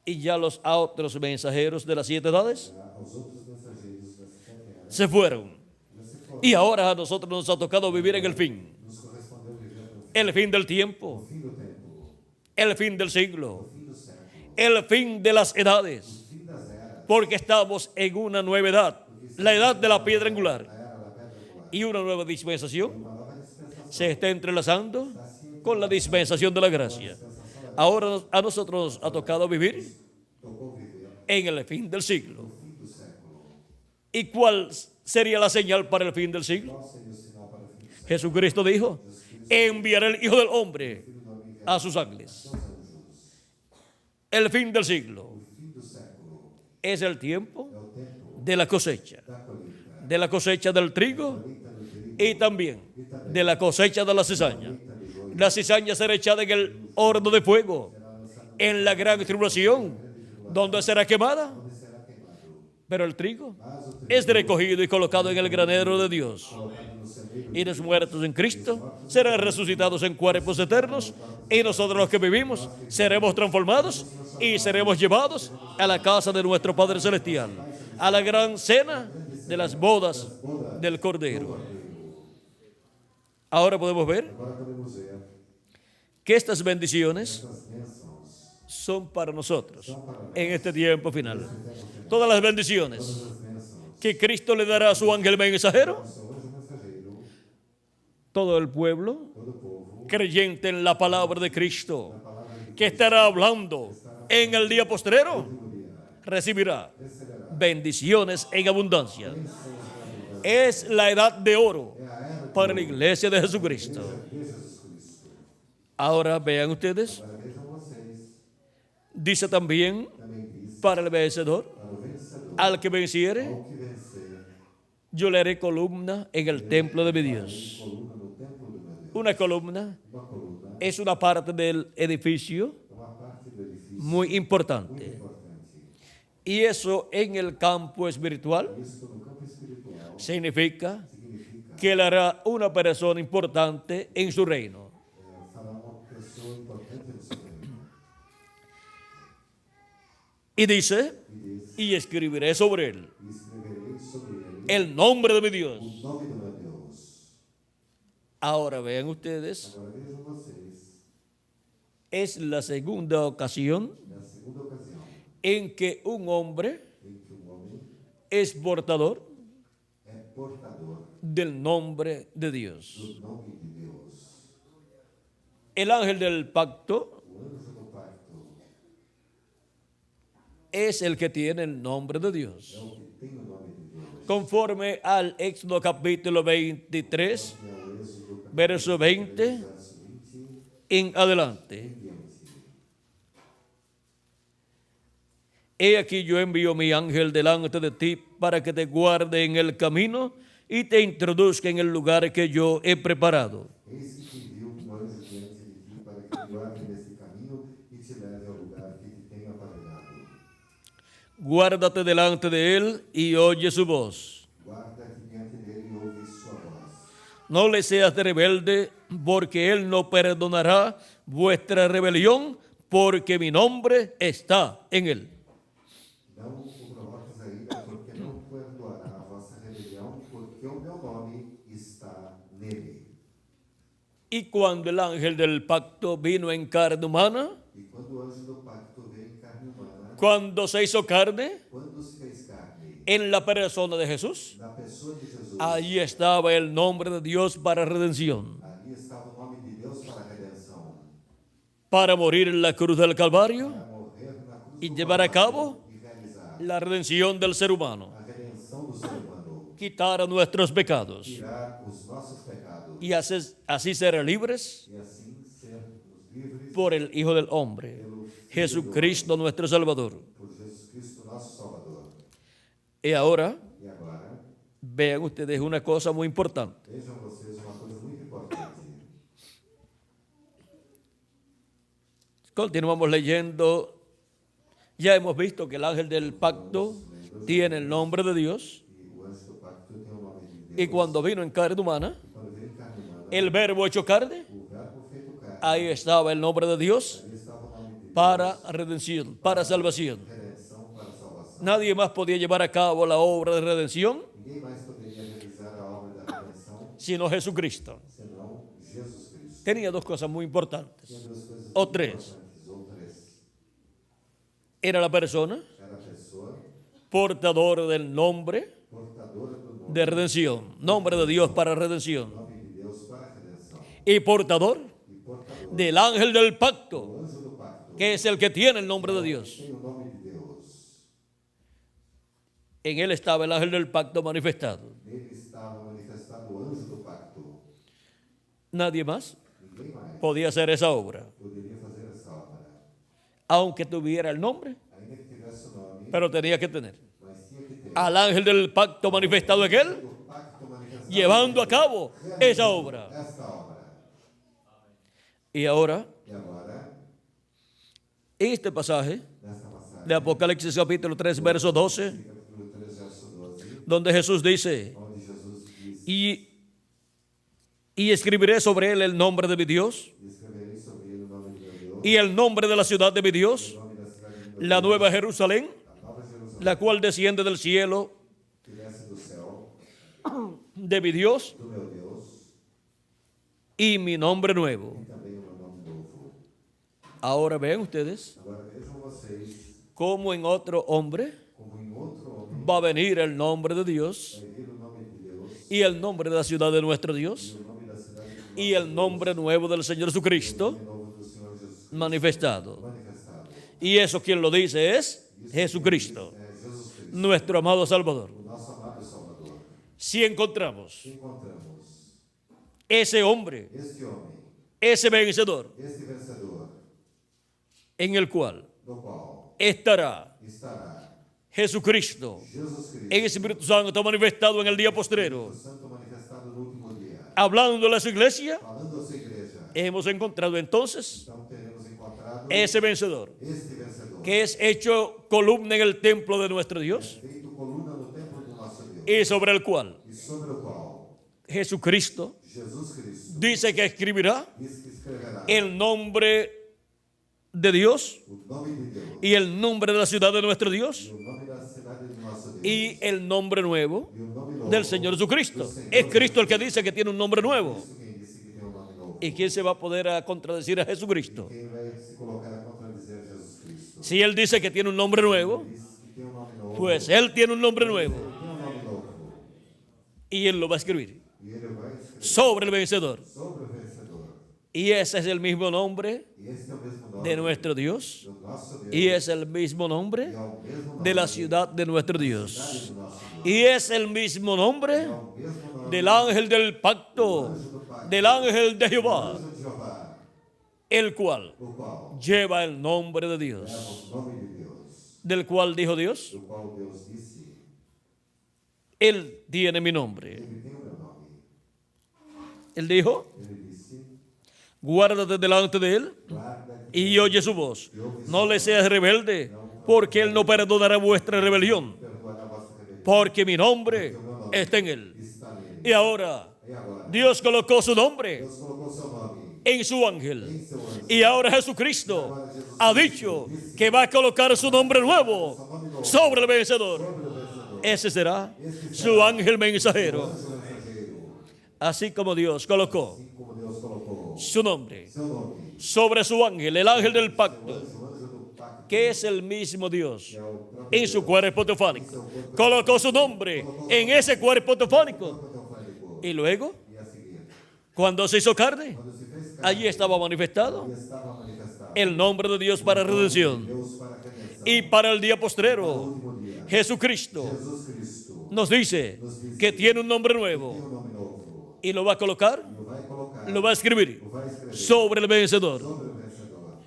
Y ya los otros mensajeros de las 7 edades Aos outros mensageiros das 7 eras se fueron. já se foram. Y ahora a nosotros nos ha tocado vivir en el fin. Nos correspondeu viver no El fin del tiempo, fim do tempo, el fin del siglo, fim do século, el fin de las edades. fim das eras, Porque estamos en una nueva edad, la edad de la piedra angular. a era da pedra angular. Y una nueva dispensación Uma nova dispensação se está entrelazando con la dispensación de la gracia. Ahora a nosotros nos ha tocado vivir tocou viver en el fin del siglo. no fim do século. ¿Y cuál sería la señal para el fin del siglo? Qual seria o sinal para o fim do século? Jesucristo dijo, enviaré el Hijo del Hombre a sus ángeles. El fin del siglo O fim do século es el tiempo é o tempo de la cosecha, da colheita, de la cosecha del trigo colheita do trigo, y también de la cosecha de la cizaña. La cizaña será echada en el horno de fuego, en la gran tribulación, donde será quemada. será queimado. Pero el trigo Mas o trigo es recogido y colocado en el granero de Dios. colocado no celeiro Y los muertos en Cristo serán resucitados en cuerpos eternos. Y nosotros los que vivimos seremos transformados y seremos llevados a la casa de nuestro Padre Celestial, a la gran cena de las bodas del Cordero. Ahora podemos ver agora podemos ver que estas bendiciones essas bênçãos, son para nosotros en este tiempo final. Todas las bendiciones as bênçãos, que Cristo le dará a su ángel mensajero, seu anjo mensageiro, todo el pueblo todo o povo, creyente en la palabra de Cristo, que estará hablando en el día postrero, recibirá bendiciones en abundancia. Es la edad de oro para la iglesia de Jesucristo. de Jesus Cristo. Ahora vean ustedes, Agora vejam vocês, dice también também diz, para el vencedor, para o vencedor, al que venciere, ao que vencer, yo le haré columna en el templo de mi Dios. coluna no templo do meu Deus. Una columna Uma coluna es una parte del edificio é uma parte do edifício muy importante. importante. Y eso en el campo espiritual Isso no campo espiritual significa significa que él hará una persona importante en su reino. fará uma pessoa importante no seu reino. Y dice, E diz, y escribiré sobre él e escreverei sobre ele el nombre de mi Dios. o nome do meu Deus. Ahora vean ustedes, Agora vejam vocês, es la segunda ocasión na segunda ocasião en que un hombre em que um homem es portador é portador del nombre de Dios. do nome de Deus. El ángel del pacto O anjo do pacto es el que tiene el nombre de é Dios. o que tem o nome de Deus. Conforme al Éxodo capítulo 23, É o Êxodo capítulo verso 20 verso 20 en adelante. em diante. He aquí yo envío mi ángel delante de ti para que te guarde en el camino y te introduzca en el lugar que yo he preparado. Eis que te envio anjo diante de ti para que te guarde neste caminho e te leve ao lugar que te tenho aparelhado. Guárdate delante de él y oye su voz. Guarda-te diante dele e ouve sua voz. No le seas rebelde, porque él no perdonará vuestra rebelión, porque mi nombre está en él. Não o provoques a ira, porque não perdoará a vossa rebelião, porque o meu nome está nele. Y cuando el ángel del pacto vino en carne humana, E quando o anjo do pacto veio em carne humana, cuando se hizo carne quando se fez carne, en la persona de Jesús, na pessoa de Jesus, allí estaba el nombre de Dios para redención. ali estava o nome de Deus para a redenção, Para morir en la cruz del Calvario para morrer na cruz y do llevar a Calvário cabo e realizar la redención del ser humano, a redenção do ser humano, quitar nuestros pecados tirar os nossos pecados y así ser libres e assim sermos livres por el Hijo del Hombre, Jesucristo nuestro Salvador. por Jesus Cristo, nosso Salvador. Y ahora E agora, vean ustedes una cosa muy importante. vejam vocês uma coisa muito importante. Continuamos leyendo. Ya hemos visto que el ángel del pacto tiene el nombre de Dios. E o anjo do pacto tem o nome de Deus. Y cuando vino en carne humana, E quando veio em carne humana, el verbo hecho carne, o verbo feito carne, ahí estaba el nombre de Dios ali estava o nome de Deus, para redención, para salvación. redenção para salvação. Nadie más podía llevar a cabo la obra de redención Ninguém mais poderia realizar a obra da redenção sino Jesucristo. senão Jesus Cristo. Tenía dos cosas muy importantes. Tinha duas coisas O muito tres. importantes, ou três. Era la persona Era a pessoa portadora del nombre portadora do nome, de redención, nombre de Dios para redención, nome de Deus para a redenção. y portador E portador del ángel del pacto, do anjo do pacto, que es el que tiene el nombre de Dios. tem o nome de Deus. En él estaba el ángel del pacto manifestado. Nele estava manifestado o anjo do pacto. Nadie más Ninguém mais podía hacer esa obra, poderia fazer essa obra. aunque tuviera el nombre, Ainda que tivesse o nome, pero tenía que tener mas tinha que ter al ángel del pacto manifestado en él, o pacto manifestado llevando a cabo esa obra. esta obra. Y ahora, E agora, en este pasaje nesta passagem, de Apocalipsis capítulo 3, verso 12, capítulo 3, verso 12, donde Jesús dice, onde Jesus diz: y escribiré sobre él el nombre de mi Dios "E escreverei sobre ele o nome de meu Deus, y el nombre de la ciudad de mi Dios, o nome da cidade de meu la Deus, nueva Jerusalén, a nova Jerusalém, la cual desciende del cielo que desce do céu, de mi Dios, do meu Deus, y mi nombre nuevo". e também o meu nome novo. Ahora vean ustedes Agora vejam vocês, cómo en otro hombre como em outro homem va a venir el nombre de Dios vai vir o nome de Deus, y el nombre de la ciudad de nuestro Dios e o nome da cidade de y el nombre nuevo del Señor Jesucristo nome novo do Senhor Jesus manifestado. manifestado. Y eso quien lo dice es Jesucristo, É Jesus Cristo, nuestro amado Salvador. o nosso amado Salvador. Si encontramos Encontramos ese hombre, este homem, ese vencedor, este vencedor, en el cual no qual estará estará Jesucristo Jesus Cristo, en Espíritu Santo manifestado en el día postrero, o Santo manifestado no último dia, hablando a su iglesia, falando a sua igreja. hemos encontrado entonces Então teremos encontrado ese vencedor, este vencedor, que es hecho columna en el templo de nuestro Dios feito coluna no templo do nosso Deus, y sobre el cual e sobre o qual Jesucristo Jesus Cristo dice que escribirá diz que escreverá el nombre de Dios o nome de Deus, y el nombre de la ciudad de nuestro Dios e o nome da cidade do nosso Deus, y el nombre nuevo e o nome novo del Señor Jesucristo. Es Cristo el que dice que tiene un nombre nuevo. Cristo quem disse que tem um nome novo. ¿Y quién se va a poder a contradecir a Jesucristo? Quem vai se colocar a contradizer Jesus Cristo? Si Él dice que tiene un nombre nuevo, Diz que tem um nome novo, pues Él tiene un nombre nuevo tem um nome novo, y Él lo va a escribir e ele vai escrever sobre el vencedor. sobre o vencedor. Y ese es el mismo nombre E este é o mesmo nome de nuestro Dios do nosso Deus, y es el mismo e nombre é o mesmo nome de la ciudad de nuestro do Dios nosso Deus, y es el mismo nombre é o mesmo nome del ángel del pacto, del ángel de Jehová, do de Jeová, el cual o qual lleva el nombre de Dios. leva o nome de Deus. del cual dijo Dios, do qual Deus disse, Él tiene mi nombre. ele tem o meu nome. Él dijo, Ele disse, guárdate delante de Él guarda y oye su voz. No le seas rebelde, porque Él no perdonará vuestra rebelión, perdoará a vossa rebelião. porque mi nombre está en Él. Está nele. Y ahora, E agora, Dios colocó su nombre Deus colocou seu nome en su ángel. em seu anjo. Y ahora Jesucristo ha dicho que va a colocar su nombre nuevo sobre el vencedor. Ese será su ángel mensajero. Seu mensageiro, Así como Dios colocó assim como Deus colocou su nombre seu nome, sobre su ángel, el ángel del pacto, o anjo do pacto, que es el mismo Dios, que é o próprio en su cuerpo teofánico. Colocó su nombre en ese cuerpo teofánico. teofánico. Y luego, E a seguir, cuando se hizo carne, quando se fez carne, allí estaba manifestado estava manifestado el nombre de Dios para redención. Deus para a redenção. Y para el día postrero, Último dia, Jesucristo Jesus Cristo nos dice que tiene un nombre tem nuevo um nome novo. y lo va a colocar, E o vai colocar, lo va a escribir o vai escrever sobre el vencedor. sobre o vencedor.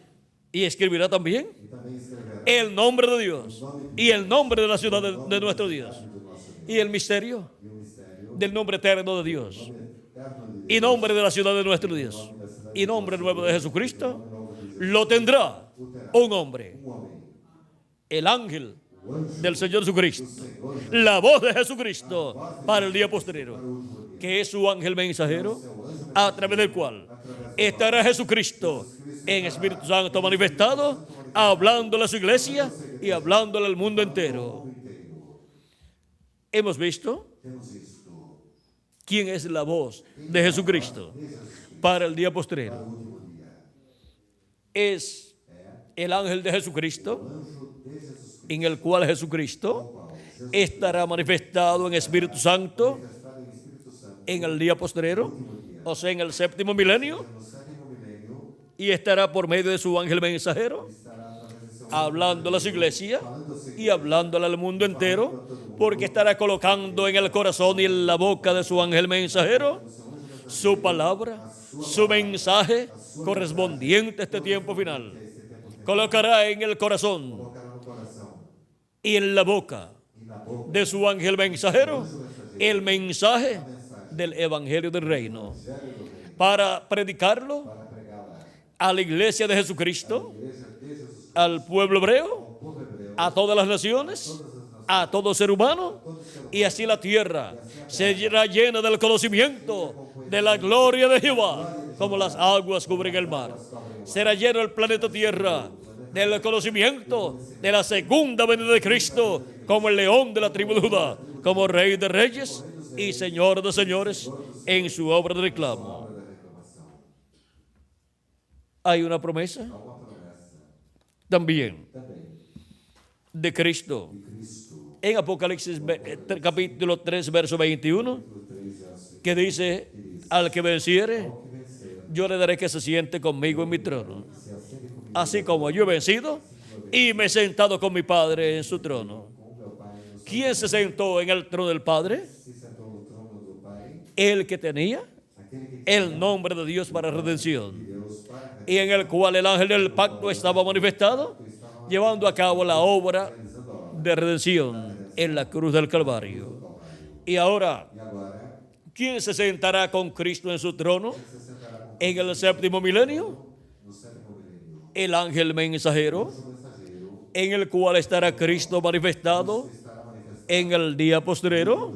Y escribirá también E também escreverá el nombre de Dios y el nombre de la ciudad de nuestro Dios do nosso Deus. y el misterio E o mistério del nombre eterno de Dios eterno de Deus. y nombre de la ciudad de nuestro Dios y nombre nuevo de Jesucristo lo tendrá un hombre, Um homem, el ángel o anjo del Señor Jesucristo, Senhor, la voz de Jesucristo para el día postrero, que es su ángel mensajero, a través del cual estará Jesucristo en Espíritu Santo manifestado, hablándole a su iglesia y hablándole al mundo entero. Hemos visto temos visto quién es la voz de Jesucristo para el día postrero. o último dia. Es el ángel de Jesucristo, O anjo de Jesus Cristo, en el cual Jesucristo estará manifestado en Espíritu Santo manifestado em Espírito Santo, en el día postrero, o sea, en el séptimo milenio, no sétimo milênio, y estará por medio de su ángel mensajero, estará através de seu hablando a las iglesias y hablándole al mundo entero, porque estará colocando en el corazón y en la boca de su ángel mensajero su palabra, su mensaje correspondiente a este tiempo final. Colocará en el corazón colocará no coração y en la boca e na boca de su ángel mensajero el mensaje del evangelio del reino, para predicarlo para pregá-la. a la iglesia de Jesucristo, Igreja de Jesus, al pueblo hebreo, o povo hebreu, a todas las naciones, a todo ser humano, y así la tierra será llena del conocimiento de la gloria de Jehová, como las aguas cubren el mar. Será lleno el planeta Tierra del conocimiento de la segunda venida de Cristo, como el león de la tribu de Judá, como rey de reyes y señor de señores en su obra de reclamo. da reclamação. Hay una promesa Há uma promessa también também de Cristo de Cristo, en Apocalipsis capítulo 3, verso 21, no 3, verso que dice, al que venciere, que vencer, yo le daré que se siente conmigo en mi trono, se assente comigo así como yo he vencido y me he sentado con mi Padre en su trono. com meu Pai, no seu ¿Quién se sentó en el trono del Padre? se sentou no trono do Pai, El que tenía aquele que el nombre de Dios para redención, Deus para y en el cual el ángel del pacto estaba manifestado, llevando a cabo la obra de redención en la cruz del Calvario. Y ahora, E agora, ¿quién se sentará con Cristo en su trono se sentará com en el séptimo milenio? no sétimo milênio, El ángel mensajero, o mensageiro en el cual estará Cristo manifestado estará manifestado en el día postrero,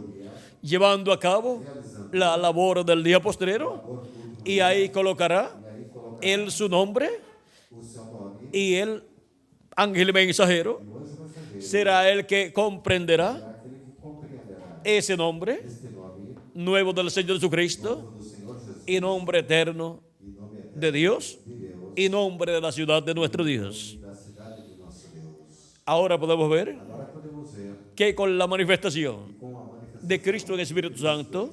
llevando a cabo la labor del día postrero, y ahí colocará él su nombre, o seu nome, y el ángel mensajero o anjo mensageiro, será el que comprenderá aquele que compreenderá ese nombre este nome nuevo del Señor Jesucristo, do Senhor Jesus y nombre eterno e nome eterno de Dios, de Deus y nombre de la ciudad de nuestro Dios. e da cidade do nosso Deus. Ahora podemos ver Agora podemos ver que con la manifestación com a manifestação de Cristo en Espíritu Santo,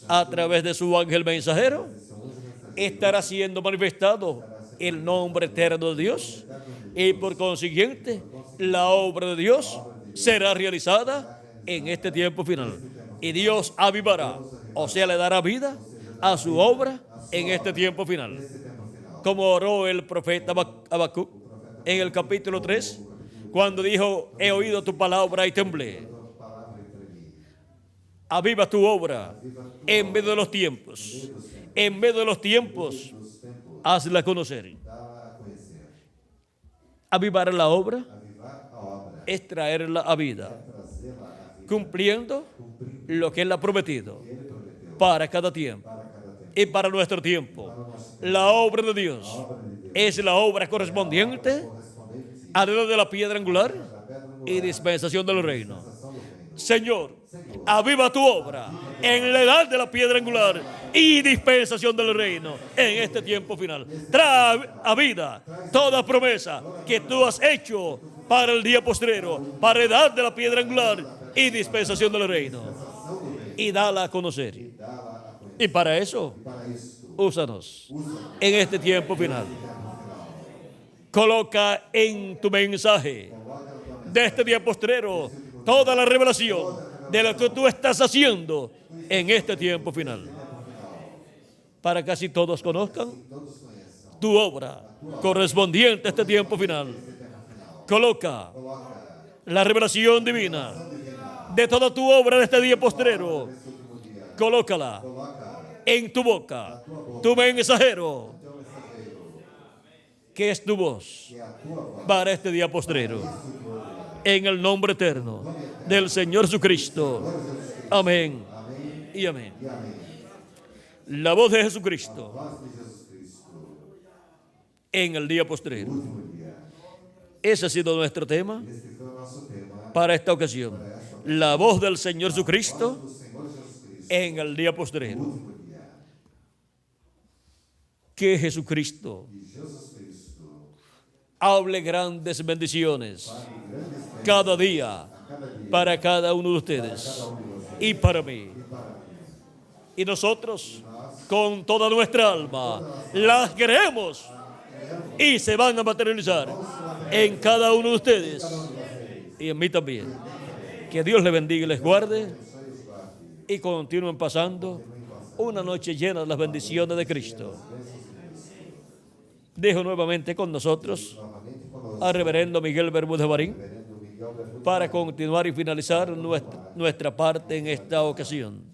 a través de su ángel mensajero, do seu anjo mensageiro, estará siendo manifestado el nombre eterno de Dios, y por consiguiente la obra de Dios será realizada en este tiempo final, y Dios avivará, o sea, le dará vida a su obra en este tiempo final, como oró el profeta Habacuc en el capítulo 3, Cuando dijo, he oído tu palabra y temblé. tua palavra e tremi. Aviva tu obra en medio de los tiempos. En medio de los tiempos, Nos tempos, hazla conocer. dá-la a conhecer. Avivar la obra Avivar a obra, es traerla a vida, trazê-la à vida, cumpliendo cumprindo lo que Él ha prometido o que Ele prometeu para cada tiempo para cada tempo. y para nuestro tiempo. Para o nosso tempo, La obra de Dios a obra de Deus es la obra correspondiente correspondente a la de la piedra angular da pedra no y dispensación del reino. dispensação do reino. Señor, aviva tu obra en la edad de la piedra angular y dispensación del reino en este tiempo final. Trae a vida toda promesa que tú has hecho para el día postrero, para la edad de la piedra angular y dispensación del reino. Y dala a conocer. Dá-la a conhecer. Y para eso, Para isto, úsanos en este tiempo final. Coloca en tu mensaje de este día postrero toda la revelación de lo que tú estás haciendo en este tiempo final. Para que así todos conozcan todos conheçam. tu obra correspondiente a este tiempo final. Coloca la revelación divina de toda tu obra de este día postrero. Colócala en tu boca, tu mensajero, que es tu voz para este día postrero. En el nombre eterno del Señor Jesucristo. Amén y amén. La voz de Jesucristo Voz de Jesus Cristo, en el día postrero. último dia. Ese ha sido nuestro tema Este foi o nosso tema. para esta ocasión. La voz del Señor Jesucristo Do Senhor Jesus Cristo, en el día postrero. último dia. Que Jesucristo E Jesus Cristo, hable grandes bendiciones grandes bênçãos cada día a cada dia, para cada uno de ustedes y para mí. Y nosotros, con toda nuestra alma, las queremos y se van a materializar en cada uno de ustedes y en mí también. Que Dios les bendiga y les guarde y continúen pasando una noche llena de las bendiciones de Cristo. Dejo nuevamente con nosotros novamente conosco, al reverendo Miguel Bermúdez Barín reverendo Miguel Bermudes, para continuar y finalizar nuestra parte en esta ocasión.